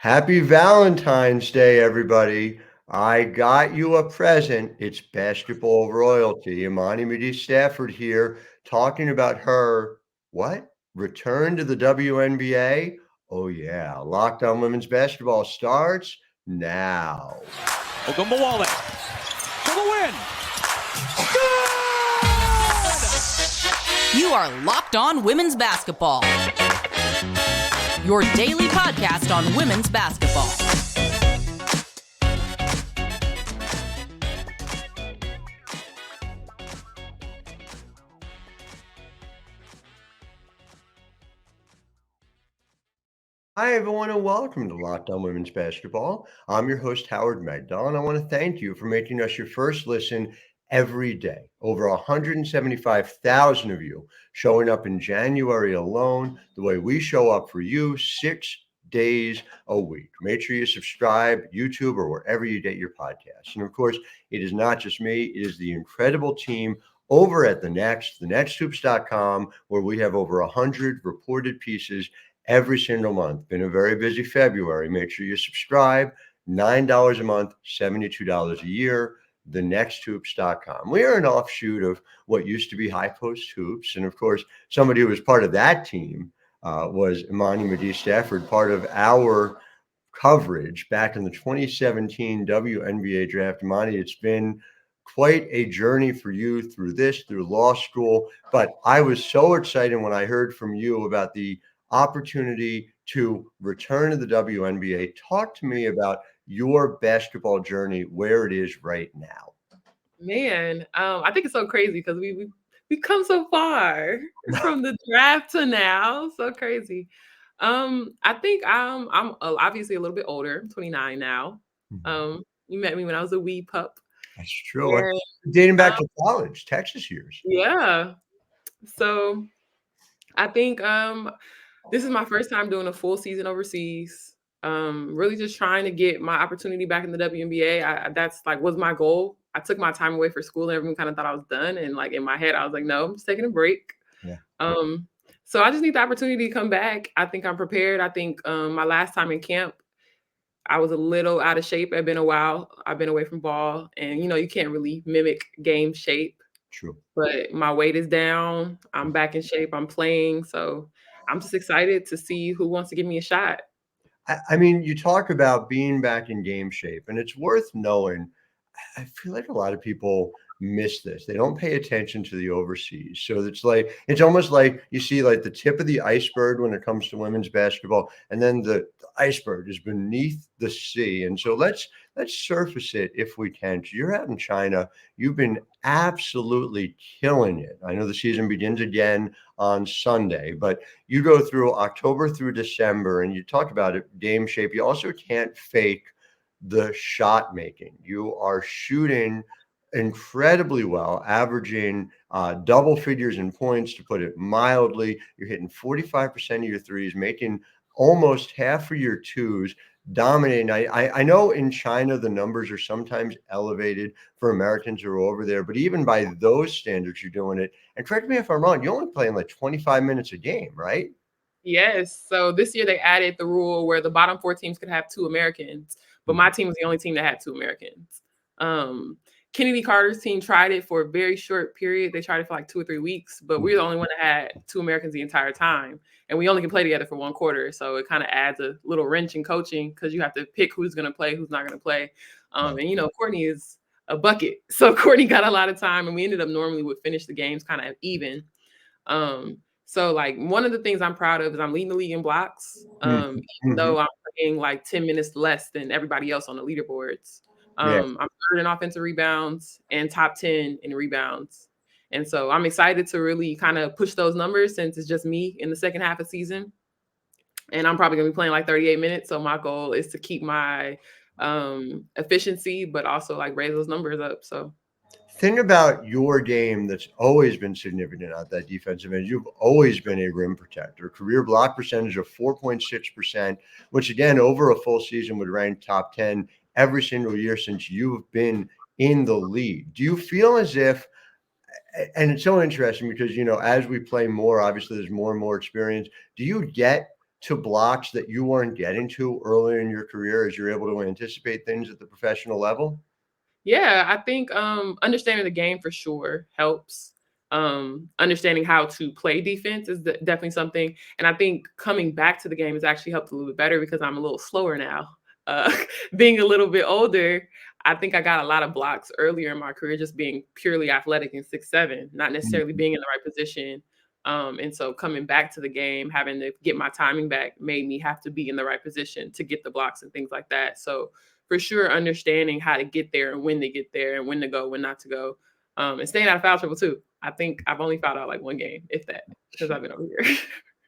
Happy Valentine's Day, everybody. I got you a present. It's basketball royalty. Imani McGee-Stafford here talking about her, what? Return to the WNBA? Oh, yeah. Locked On Women's Basketball starts now. Ogunbowale for the win. Good! You are Locked On Women's Basketball, your daily podcast on women's basketball. Hi, everyone, and welcome to Locked On Women's Basketball. I'm your host, Howard Megdal, and I want to thank you for making us your first listen every day. Over 175,000 of you showing up in January alone, the way we show up for you 6 days a week. Make sure you subscribe, YouTube, or wherever you get your podcasts. And of course, it is not just me, it is the incredible team over at thenexthoops.com, where we have over 100 reported pieces every single month. Been a very busy February. Make sure you subscribe. $9 a month, $72 a year. thenexthoops.com. We are an offshoot of what used to be High Post Hoops. And of course, somebody who was part of that team was Imani McGee-Stafford, part of our coverage back in the 2017 WNBA draft. Imani, it's been quite a journey for you through law school. But I was so excited when I heard from you about the opportunity to return to the WNBA. Talk to me about your basketball journey, where it is right now. Man, I think it's so crazy because we've come so far from the draft to now. So crazy. I think I'm obviously a little bit older. I'm 29 now. You met me when I was a wee pup. That's true. Dating back to college, Texas years. Yeah. So I think this is my first time doing a full season overseas. Really just trying to get my opportunity back in the WNBA. That's like was my goal. I took my time away for school and everyone kind of thought I was done. And like in my head, I was like, no, I'm just taking a break. Yeah. So I just need the opportunity to come back. I think I'm prepared. I think my last time in camp, I was a little out of shape. It's been a while. I've been away from ball. And, you can't really mimic game shape. True. But my weight is down. I'm back in shape. I'm playing. So I'm just excited to see who wants to give me a shot. I mean, you talk about being back in game shape, and it's worth knowing. I feel like a lot of people miss this. They don't pay attention to the overseas. So it's almost like you see like the tip of the iceberg when it comes to women's basketball, and then the iceberg is beneath the sea. And so let's surface it if we can. So you're out in China. You've been absolutely killing it. I know the season begins again on Sunday, but you go through October through December, and you talk about it, game shape. You also can't fake the shot making. You are shooting incredibly well, averaging double figures in points, to put it mildly. You're hitting 45% of your threes, making almost half of your twos, dominating. I know in China the numbers are sometimes elevated for Americans who are over there, but even by those standards, you're doing it. And correct me if I'm wrong, you're only playing like 25 minutes a game, right? Yes. So this year they added the rule where the bottom 4 teams could have 2 Americans, but my team was the only team that had 2 Americans. Kennedy Carter's team tried it for a very short period. They tried it for like 2 or 3 weeks, but we're the only one that had 2 Americans the entire time. And we only can play together for 1 quarter. So it kind of adds a little wrench in coaching because you have to pick who's going to play, who's not going to play. And, Courtney is a bucket. So Courtney got a lot of time, and we ended up normally would finish the games kind of even. So like one of the things I'm proud of is I'm leading the league in blocks, even though I'm playing like 10 minutes less than everybody else on the leaderboards. I'm third in offensive rebounds and top 10 in rebounds. And so I'm excited to really kind of push those numbers since it's just me in the second half of the season. And I'm probably going to be playing like 38 minutes. So my goal is to keep my efficiency, but also like raise those numbers up. So thing about your game that's always been significant at that defensive end, you've always been a rim protector. Career block percentage of 4.6%, which again, over a full season would rank top 10 every single year since you've been in the league. Do you feel as if, and it's so interesting because, as we play more, obviously there's more and more experience. Do you get to blocks that you weren't getting to earlier in your career as you're able to anticipate things at the professional level? Yeah, I think understanding the game for sure helps. Understanding how to play defense is definitely something. And I think coming back to the game has actually helped a little bit better because I'm a little slower now. Uh, being a little bit older, I think I got a lot of blocks earlier in my career, just being purely athletic and 6'7", not necessarily Mhm. being in the right position. And so coming back to the game, having to get my timing back made me have to be in the right position to get the blocks and things like that. So for sure, understanding how to get there and when to get there and when to go, when not to go, and staying out of foul trouble too. I think I've only fouled out like one game, if that, since I've been over here.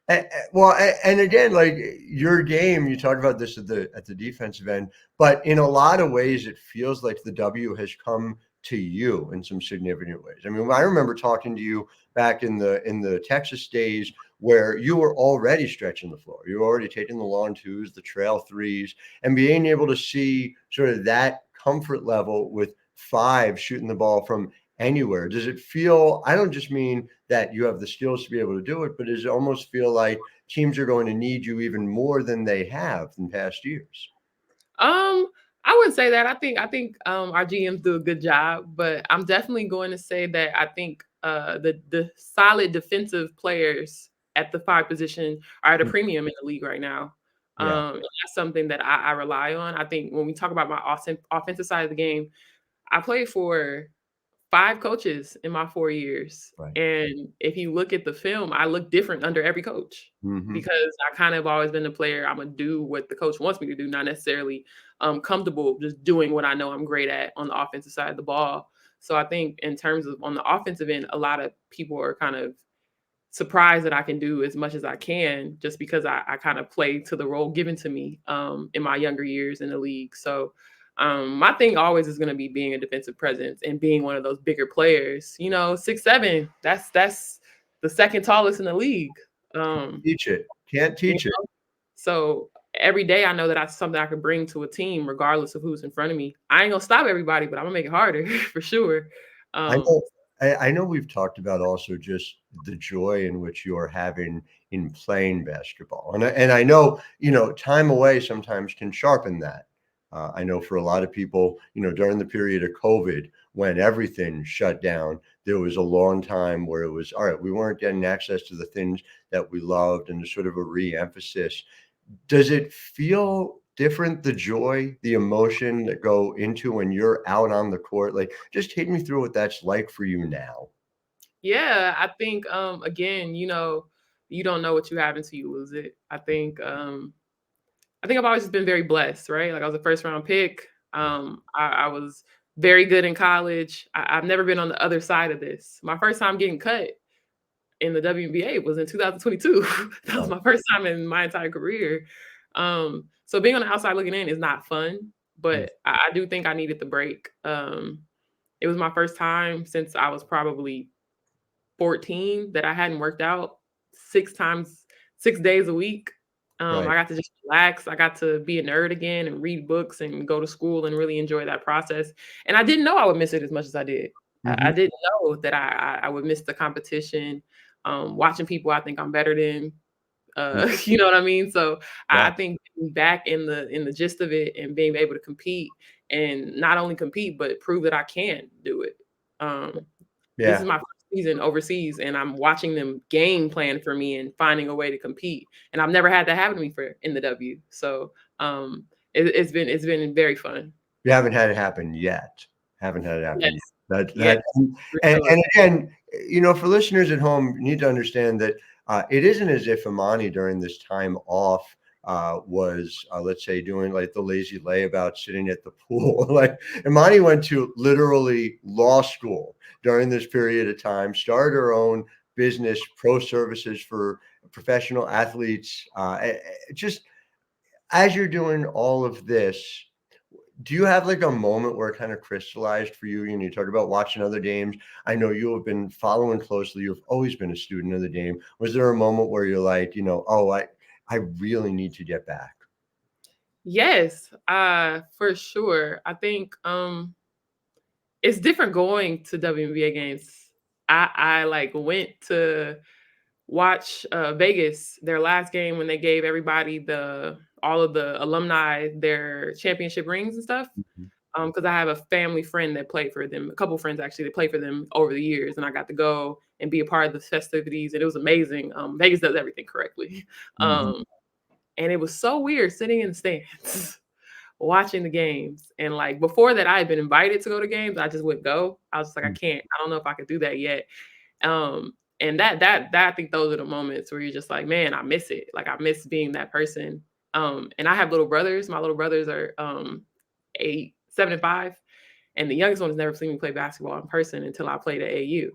And again, like your game, you talk about this at the defensive end, but in a lot of ways, it feels like the W has come to you in some significant ways. I mean, I remember talking to you back in the Texas days where you were already stretching the floor. You were already taking the long twos, the trail threes, and being able to see sort of that comfort level with five shooting the ball from anywhere. Does it feel, I don't just mean that you have the skills to be able to do it, but does it almost feel like teams are going to need you even more than they have in past years? Um, I wouldn't say that. I think our GMs do a good job, but I'm definitely going to say that I think the solid defensive players at the five position are at a premium in the league right now. Yeah, And that's something that I rely on. I think when we talk about my offensive side of the game, I played for 5 coaches in my 4 years, right. and if you look at the film, I look different under every coach Hmm. because I kind of always been the player, Imma do what the coach wants me to do, not necessarily, comfortable just doing what I know I'm great at on the offensive side of the ball. So I think in terms of on the offensive end, a lot of people are kind of surprised that I can do as much as I can just because I kind of play to the role given to me in my younger years in the league. So my thing always is going to be being a defensive presence and being one of those bigger players. 6'7", that's the second tallest in the league. Um, Teach it. Can't you teach it. know, so every day I know that that's something I could bring to a team, regardless of who's in front of me. I ain't gonna stop everybody, but I'm gonna make it harder for sure. I Um, know I know we've talked about also just the joy in which you're having in playing basketball. And I know, time away sometimes can sharpen that. I know for a lot of people, during the period of COVID when everything shut down, there was a long time where it was, all right, we weren't getting access to the things that we loved and sort of a re-emphasis. Does it feel different, the joy, the emotion that go into when you're out on the court? Like, just take me through what that's like for you now. Yeah, I think again, you don't know what you have until you lose it. I think I've always just been very blessed, right? Like I was a first round pick. I was very good in college. I've never been on the other side of this. My first time getting cut in the WNBA was in 2022. That was Right. my first time in my entire career. So being on the outside looking in is not fun, Mm. but I do think I needed the break. It was my first time since I was probably 14 that I hadn't worked out 6 days a week. Right. I got to just relax. I got to be a nerd again and read books and go to school and really enjoy that process. And I didn't know I would miss it as much as I did. I Mhm. didn't know that I would miss the competition, watching people I think I'm better than. Mm. You know what I mean? So I Yeah. think being back in the gist of it and being able to compete and not only compete but prove that I can do it. Um, this is Yeah. my first season overseas, and I'm watching them game plan for me and finding a way to compete. And I've never had that happen to me for in the W. So it's been very fun. You haven't had it happen yet. Haven't had it happen yet. Yes, That yes, that for and sure. again, for listeners at home, you need to understand that, it isn't as if Imani during this time off, was, let's say, doing, like, the lazy layabout sitting at the pool. Like, Imani went to literally law school during this period of time, started her own business, pro services for professional athletes, just as you're doing all of this, do you have like a moment where it kind of crystallized for you? You talk about watching other games. I know you have been following closely. You've always been a student of the game. Was there a moment where you're like, oh, I really need to get back? Yes, for sure. I think it's different going to WNBA games. I like went to watch Vegas, their last game when they gave everybody all of the alumni their championship rings and stuff. Mhm. Because I have a family friend that played for them, a couple friends actually that played for them over the years, and I got to go and be a part of the festivities, and it was amazing. Vegas does everything correctly, Mhm. and it was so weird sitting in the stands watching the games. And like before that, I had been invited to go to games, I just wouldn't go. I was just like, I can't. I don't know if I could do that yet. And that I think those are the moments where you're just like, man, I miss it. Like I miss being that person. And I have little brothers. My little brothers are 8, 7, and 5. And the youngest one has never seen me play basketball in person until I played at AU.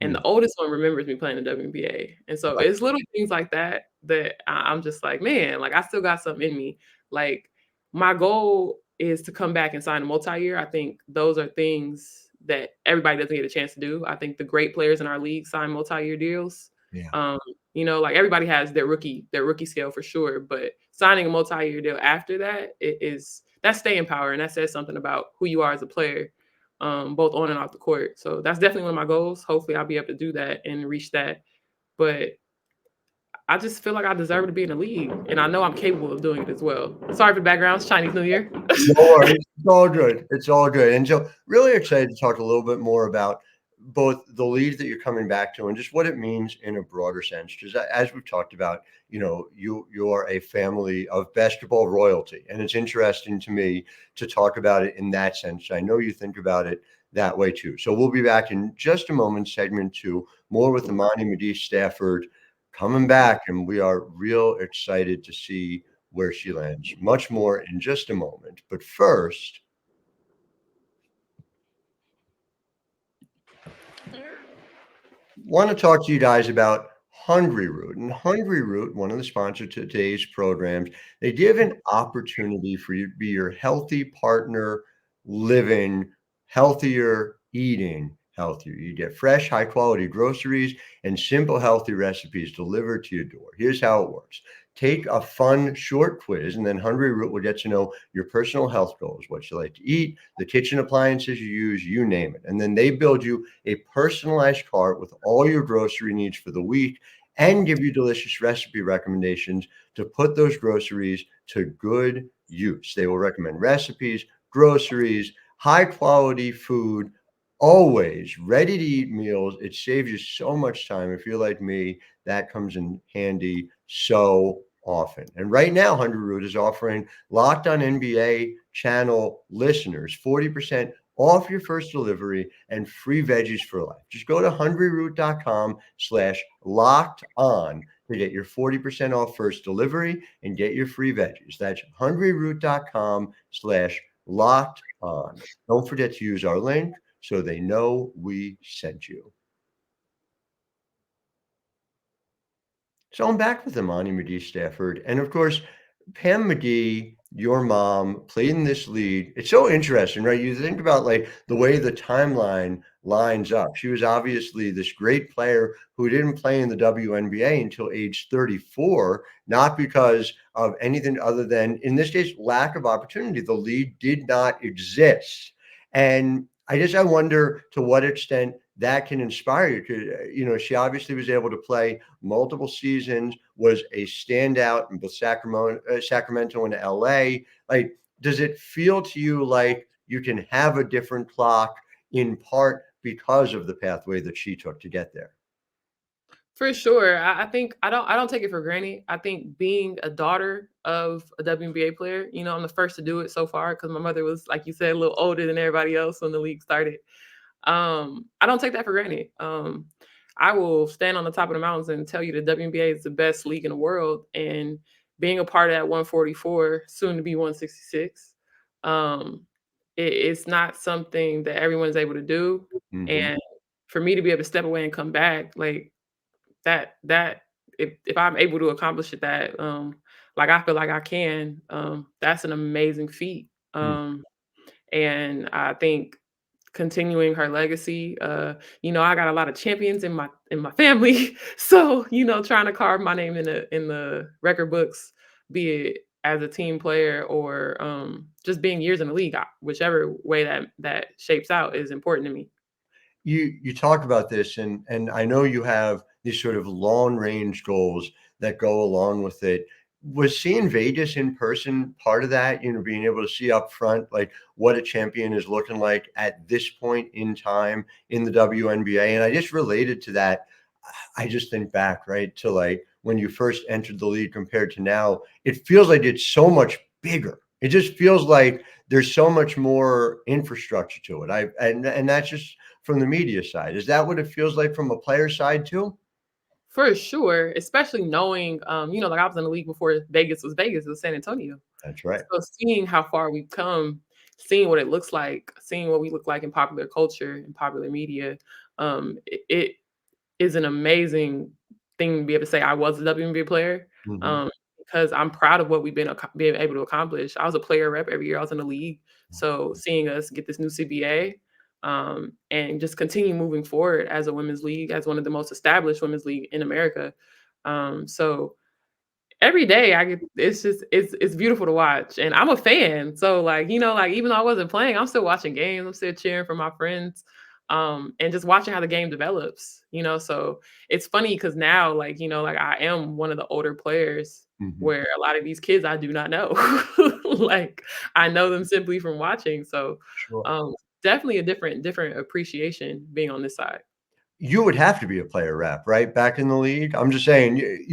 And the Mm. oldest one remembers me playing the WNBA. And so it's little things like that that I'm just like, man, like I still got something in me. Like my goal is to come back and sign a multi-year. I think those are things that everybody doesn't get a chance to do. I think the great players in our league sign multi-year deals. Yeah. Like everybody has their rookie scale for sure, but signing a multi-year deal after that that's staying power, and that says something about who you are as a player, both on and off the court. So that's definitely one of my goals. Hopefully, I'll be able to do that and reach that. But I just feel like I deserve to be in the league, and I know I'm capable of doing it as well. Sorry for the background. It's Chinese New Year. No worries. It's all good. It's all good. And so really excited to talk a little bit more about both the league that you're coming back to and just what it means in a broader sense. Because as we've talked about, you are a family of basketball royalty. And it's interesting to me to talk about it in that sense. I know you think about it that way too. So we'll be back in just a moment, segment 2, more with Ammanni McGee-Stafford coming back. And we are real excited to see where she lands. Much more in just a moment. But first, want to talk to you guys about Hungry Root. And Hungry Root, one of the sponsors of today's programs, they give an opportunity for you to be your healthy partner, living healthier, eating healthier. You get fresh, high quality groceries and simple, healthy recipes delivered to your door. Here's how it works. Take a fun short quiz, and then Hungry Root will get to know your personal health goals, what you like to eat, the kitchen appliances you use, you name it. And then they build you a personalized cart with all your grocery needs for the week and give you delicious recipe recommendations to put those groceries to good use. They will recommend recipes, groceries, high quality food, always ready to eat meals. It saves you so much time. If you're like me, that comes in handy so often. And right now, Hungry Root is offering Locked On NBA channel listeners 40% off your first delivery and free veggies for life. Just go to hungryroot.com/locked on to get your 40% off first delivery and get your free veggies. That's hungryroot.com/locked on. Don't forget to use our link so they know we sent you. So I'm back with Imani McGee-Stafford. And of course, Pam McGee, your mom, played in this league. It's so interesting, right? You think about like the way the timeline lines up. She was obviously this great player who didn't play in the WNBA until age 34, not because of anything other than, in this case, lack of opportunity. The league did not exist. And I wonder to what extent that can inspire you. She obviously was able to play multiple seasons, was a standout in both Sacramento and LA. Like, does it feel to you like you can have a different clock in part because of the pathway that she took to get there? For sure. I think I don't take it for granted. I think being a daughter of a WNBA player, I'm the first to do it so far because my mother was, like you said, a little older than everybody else when the league started. I don't take that for granted. I will stand on the top of the mountains and tell you the WNBA is the best league in the world. And being a part of that 144, soon to be 166, it's not something that everyone's able to do. Mhm. And for me to be able to step away and come back, like that if I'm able to accomplish that, like I feel like I can, that's an amazing feat. Mm. And I think continuing her legacy, I got a lot of champions in my family. So, trying to carve my name in the record books, be it as a team player or just being years in the league, whichever way that shapes out is important to me. You talk about this, and I know you have these sort of long range goals that go along with it. Was seeing Vegas in person part of that? Being able to see up front like what a champion is looking like at this point in time in the WNBA, and I just related to that. I just think back right to like when you first entered the league compared to now. It feels like it's so much bigger. It just feels like there's so much more infrastructure to it. And that's just from the media side. Is that what it feels like from a player side too? For sure, especially knowing, like I was in the league before Vegas, it was San Antonio. That's right. So seeing how far we've come, seeing what it looks like, seeing what we look like in popular culture and popular media, it is an amazing thing to be able to say I was a WNBA player, Mhm. because I'm proud of what we've been able to accomplish. I was a player rep every year I was in the league, so seeing us get this new CBA, and just continue moving forward as a women's league, as one of the most established women's league in America. So every day I get it's beautiful to watch, and I'm a fan. So like, like even though I wasn't playing, I'm still watching games. I'm still cheering for my friends, and just watching how the game develops. So it's funny because now, like, like I am one of the older players Mhm. where a lot of these kids I do not know. Like I know them simply from watching. So Sure. definitely a different appreciation being on this side. You would have to be a player rep, right? Back in the league. I'm just saying,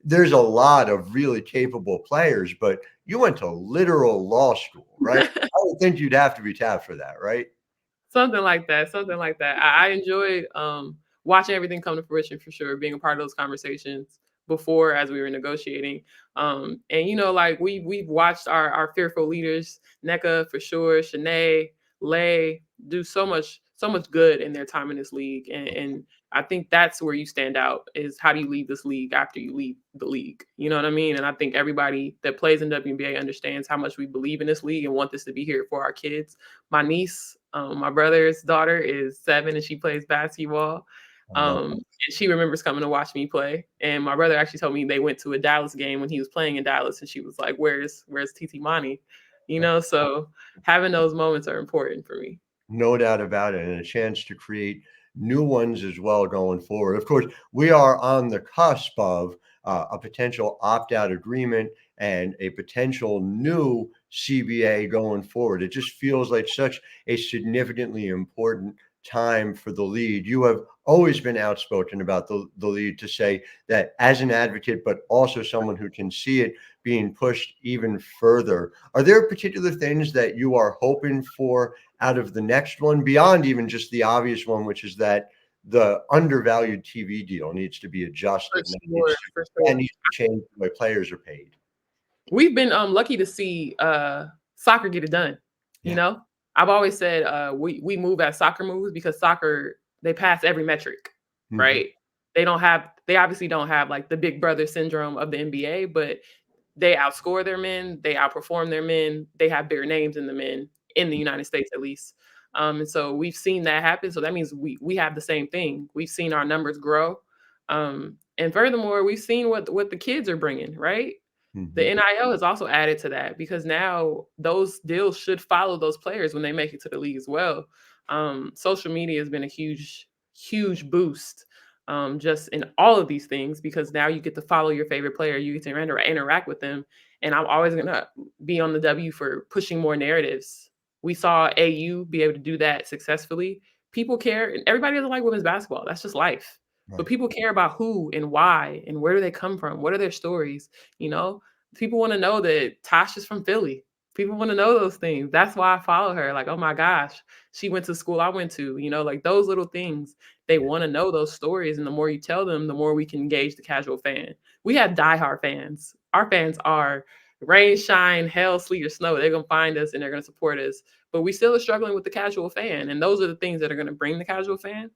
there's a lot of really capable players, but you went to literal law school, right? I would think you'd have to be tapped for that, right? Something like that, something like that. I enjoyed, watching everything come to fruition for sure, being a part of those conversations before as we were negotiating. And like we've watched our fearful leaders, NECA for sure, Shanae, Lay, do so much good in their time in this league. And I think that's where you stand out is how do you lead this league after you leave the league? You know what I mean? And I think everybody that plays in WNBA understands how much we believe in this league and want this to be here for our kids. My niece, my brother's daughter is 7 and she plays basketball. I love And she remembers coming to watch me play. And my brother actually told me they went to a Dallas game when he was playing in Dallas, and she was like, "Where's TT Monty?" that. So having those moments are important for me. No doubt about it, and a chance to create new ones as well going forward. Of course, we are on the cusp of a potential opt-out agreement and a potential new CBA going forward. It just feels like such a significantly important time for the lead. You have always been outspoken about the lead to say that as an advocate, but also someone who can see it being pushed even further. Are there particular things that you are hoping for out of the next one beyond even just the obvious one, which is that the undervalued TV deal needs to be For adjusted and sure, for that sure. needs to change the way players are paid? We've been lucky to see soccer get it done. You Yeah. know, I've always said we move as soccer moves because soccer they pass every metric, Mhm. right? They obviously don't have like the big brother syndrome of the NBA, but they outscore their men, they outperform their men, they have bigger names than the men in the United States at least. And so we've seen that happen. So that means we have the same thing. We've seen our numbers grow, and furthermore, we've seen what the kids are bringing, right? The Mhm. NIL has also added to that because now those deals should follow those players when they make it to the league as well. Social media has been a huge boost, just in all of these things because now you get to follow your favorite player, you get to interact with them, and I'm always gonna be on the W for pushing more narratives. We saw AU be able to do that successfully. People care, and everybody doesn't like women's basketball. That's just life. But Right. people care about who and why and where do they come from? What are their stories? You know, people want to know that Tasha's from Philly. People want to know those things. That's why I follow her. Like, oh my gosh, she went to school I went to, like those little things. They Yeah. want to know those stories. And the more you tell them, the more we can engage the casual fan. We have diehard fans. Our fans are rain, shine, hell, sleet, or snow. They're going to find us and they're going to support us. But we still are struggling with the casual fan. And those are the things that are going to bring the casual fan.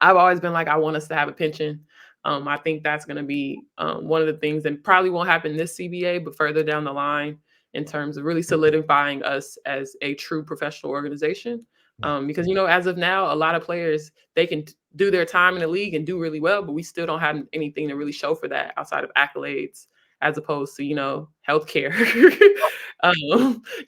I've always been like, I want us to have a pension. I think that's going to be one of the things, and probably won't happen this CBA, but further down the line in terms of really solidifying us as a true professional organization. Yeah. Because as of now, a lot of players they can do their time in the league and do really well, but we still don't have anything to really show for that outside of accolades as opposed to, healthcare.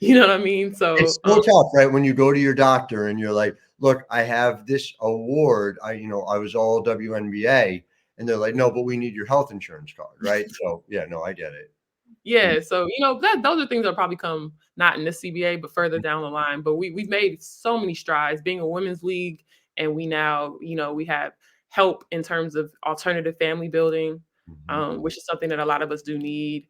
You know what I mean? So It's so tough, right? When you go to your doctor and you're like, look, I have this award. I was all WNBA. And they're like, no, but we need your health insurance card, right? So yeah, no, I get it. yeah, so those are things that probably come not in the CBA, but further down the line. But we've made so many strides being a women's league, and we now, we have help in terms of alternative family building, Mhm. which is something that a lot of us do need.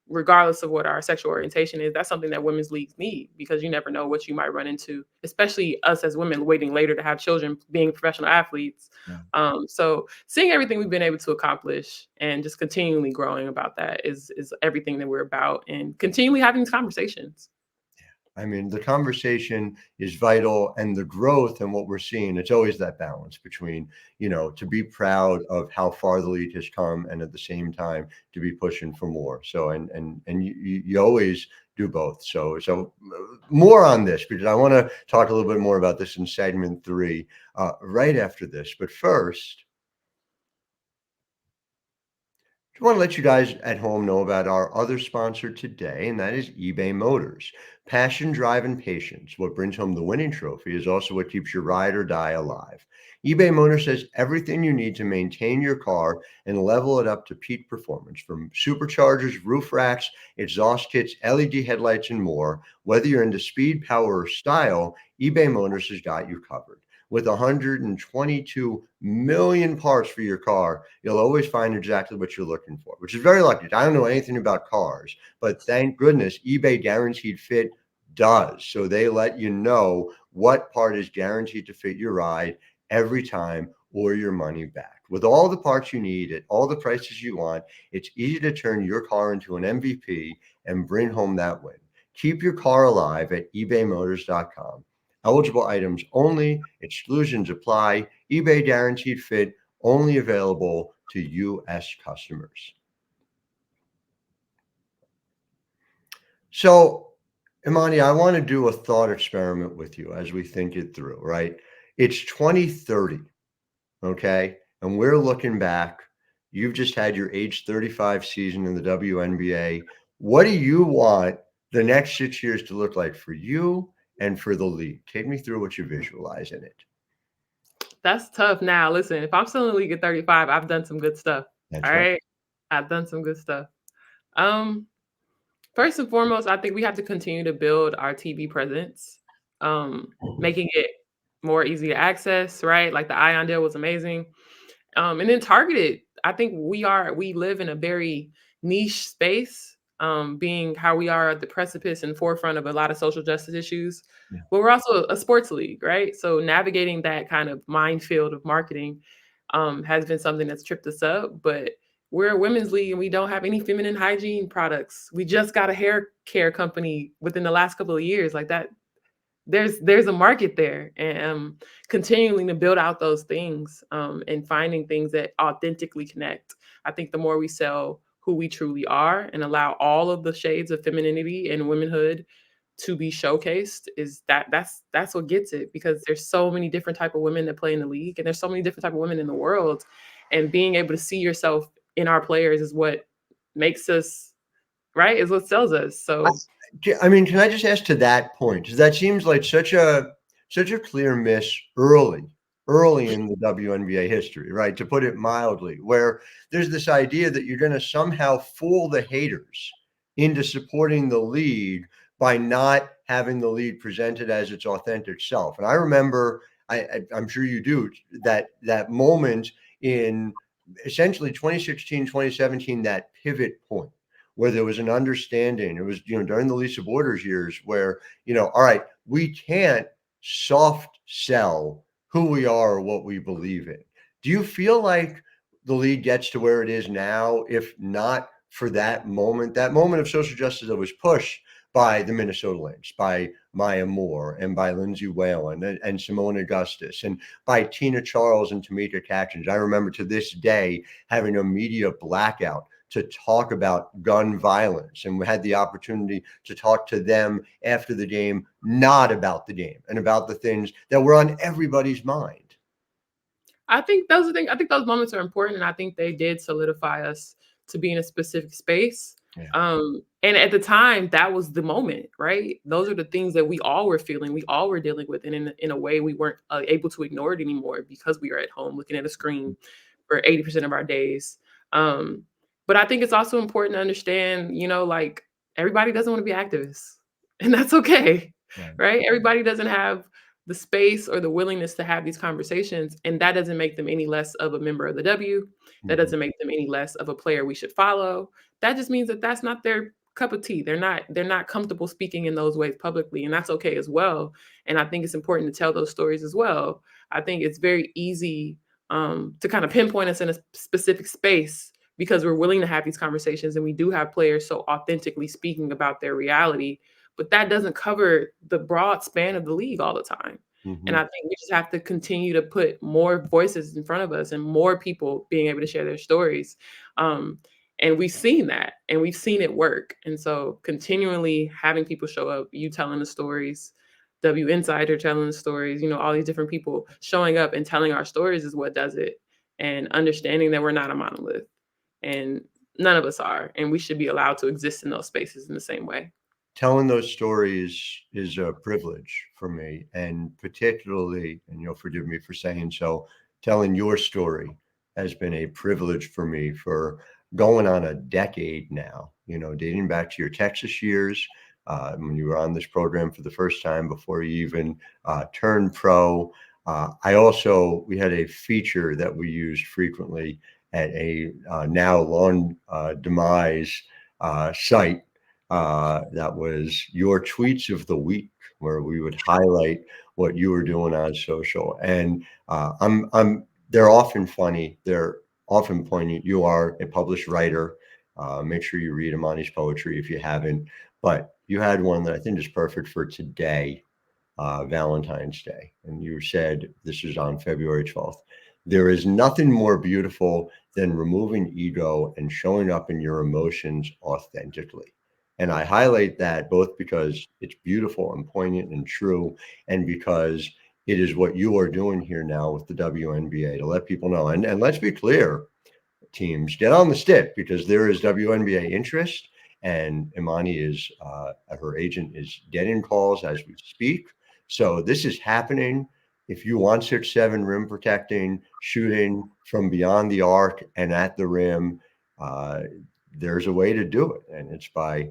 Regardless of what our sexual orientation is, that's something that women's leagues need, because you never know what you might run into, especially us as women waiting later to have children, being professional athletes. Yeah. So seeing everything we've been able to accomplish and just continually growing about that is everything that we're about, and continually having these conversations. I mean, the conversation is vital, and the growth and what we're seeing, it's always that balance between, to be proud of how far the league has come and at the same time to be pushing for more. So, and you always do both. So more on this, because I want to talk a little bit more about this in segment 3, right after this. But first, I want to let you guys at home know about our other sponsor today, and that is eBay Motors. Passion, drive, and patience. What brings home the winning trophy is also what keeps your ride or die alive. eBay Motors has everything you need to maintain your car and level it up to peak performance, from superchargers, roof racks, exhaust kits, LED headlights, and more. Whether you're into speed, power, or style, eBay Motors has got you covered. With 122 million parts for your car, you'll always find exactly what you're looking for, which is very lucky. I don't know anything about cars, but thank goodness eBay Guaranteed Fit does. So they let you know what part is guaranteed to fit your ride every time, or your money back. With all the parts you need at all the prices you want, it's easy to turn your car into an MVP and bring home that win. Keep your car alive at ebaymotors.com. Eligible items only, exclusions apply. eBay Guaranteed Fit, only available to U.S. customers. So, Imani, I want to do a thought experiment with you as we think it through, right? It's 2030, okay? And we're looking back. You've just had your age 35 season in the WNBA. What do you want the next 6 years to look like for you and for the league? Take me through what you visualize in it. That's tough. Now, listen, if I'm still in the league at 35, I've done some good stuff. That's All right. right. I've done some good stuff. Um, First and foremost, I think we have to continue to build our TV presence, making it more easy to access, right? Like the Ion deal was amazing. And then targeted. I think we live in a very niche space, being how we are at the precipice and forefront of a lot of social justice issues. Yeah. But we're also a sports league, right? So navigating that kind of minefield of marketing has been something that's tripped us up. But we're a women's league and we don't have any feminine hygiene products. We just got a hair care company within the last couple of years. Like that, there's a market there, and continuing to build out those things, and finding things that authentically connect. I think the more we sell who we truly are and allow all of the shades of femininity and womanhood to be showcased, that's what gets it, because there's so many different type of women that play in the league, and there's so many different type of women in the world, and being able to see yourself in our players is what makes us, right, is what sells us. So I mean, can I just ask to that point? Because that seems like such a clear miss early in the WNBA history, right? To put it mildly, where there's this idea that you're going to somehow fool the haters into supporting the league by not having the league presented as its authentic self. And I remember, I'm sure you do, that moment in essentially 2016, 2017, that pivot point where there was an understanding. It was, during the Lisa Borders years where, all right, we can't soft sell who we are or what we believe in. Do you feel like the league gets to where it is now, if not for that moment of social justice that was pushed by the Minnesota Lynx, by Maya Moore, and by Lindsay Whalen and Simone Augustus, and by Tina Charles and Tamika Catchings? I remember to this day having a media blackout to talk about gun violence. And we had the opportunity to talk to them after the game, not about the game, and about the things that were on everybody's mind. I think those moments are important, and I think they did solidify us to be in a specific space. Yeah. And at the time, that was the moment, right? Those are the things that we all were feeling, we all were dealing with. And in a way, we weren't able to ignore it anymore because we were at home looking at a screen for 80% of our days. But I think it's also important to understand, like everybody doesn't want to be activists, and that's okay, right? Everybody doesn't have the space or the willingness to have these conversations, and that doesn't make them any less of a member of the W. That doesn't make them any less of a player we should follow. That just means that that's not their cup of tea. They're not comfortable speaking in those ways publicly, and that's okay as well. And I think it's important to tell those stories as well. I think it's very easy to kind of pinpoint us in a specific space because we're willing to have these conversations, and we do have players so authentically speaking about their reality, but that doesn't cover the broad span of the league all the time. And I think we just have to continue to put more voices in front of us and more people being able to share their stories. And we've seen that, and we've seen it work. And so continually having people show up, you telling the stories, W Insider telling the stories, all these different people showing up and telling our stories is what does it. And understanding that we're not a monolith, and none of us are, and we should be allowed to exist in those spaces in the same way. Telling those stories is a privilege for me, and particularly, and you'll forgive me for saying so, telling your story has been a privilege for me for going on a decade now, dating back to your Texas years, when you were on this program for the first time before you even turned pro. We had a feature that we used frequently at a now long demise site that was your tweets of the week, where we would highlight what you were doing on social. And they're often funny. They're often poignant. You are a published writer. Make sure you read Ammanni's poetry if you haven't. But you had one that I think is perfect for today, Valentine's Day. And you said, this is on February 12th. There is nothing more beautiful than removing ego and showing up in your emotions authentically. And I highlight that both because it's beautiful and poignant and true, and because it is what you are doing here now with the WNBA to let people know. And let's be clear, teams, get on the stick, because there is WNBA interest, and Imani is, her agent is getting calls as we speak. So this is happening. If you want 6'7" rim protecting, shooting from beyond the arc and at the rim, there's a way to do it. And it's by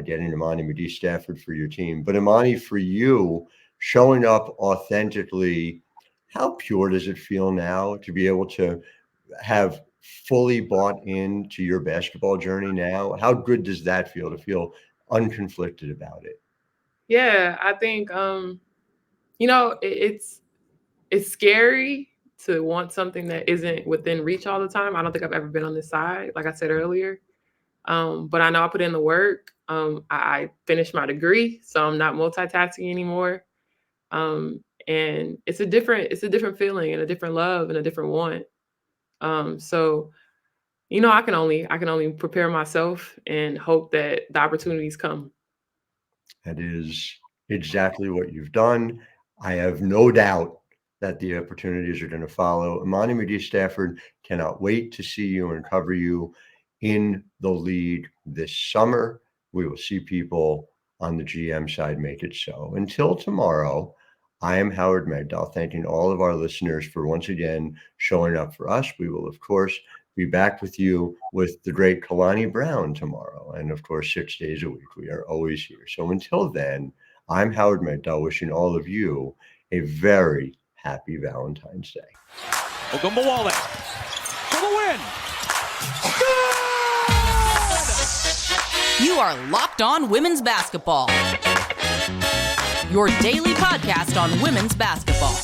getting Imani McGee-Stafford for your team. But Imani, for you, showing up authentically, how pure does it feel now to be able to have fully bought into your basketball journey now? How good does that feel, to feel unconflicted about it? Yeah, I think, it's scary to want something that isn't within reach all the time. I don't think I've ever been on this side, like I said earlier. But I know I put in the work. I finished my degree, so I'm not multitasking anymore. And it's a different feeling and a different love and a different want. So, I can only prepare myself and hope that the opportunities come. That is exactly what you've done. I have no doubt that the opportunities are going to follow. Imani McGee-Stafford, cannot wait to see you and cover you in the league this summer. We will see people on the GM side make it so. Until tomorrow, I am Howard Megdal, thanking all of our listeners for once again showing up for us. We will, of course, be back with you with the great Kalani Brown tomorrow. And of course, 6 days a week, we are always here. So until then, I'm Howard Megdal, wishing all of you a very happy Valentine's Day. Ogunbowale for the win. You are Locked On Women's Basketball, your daily podcast on women's basketball.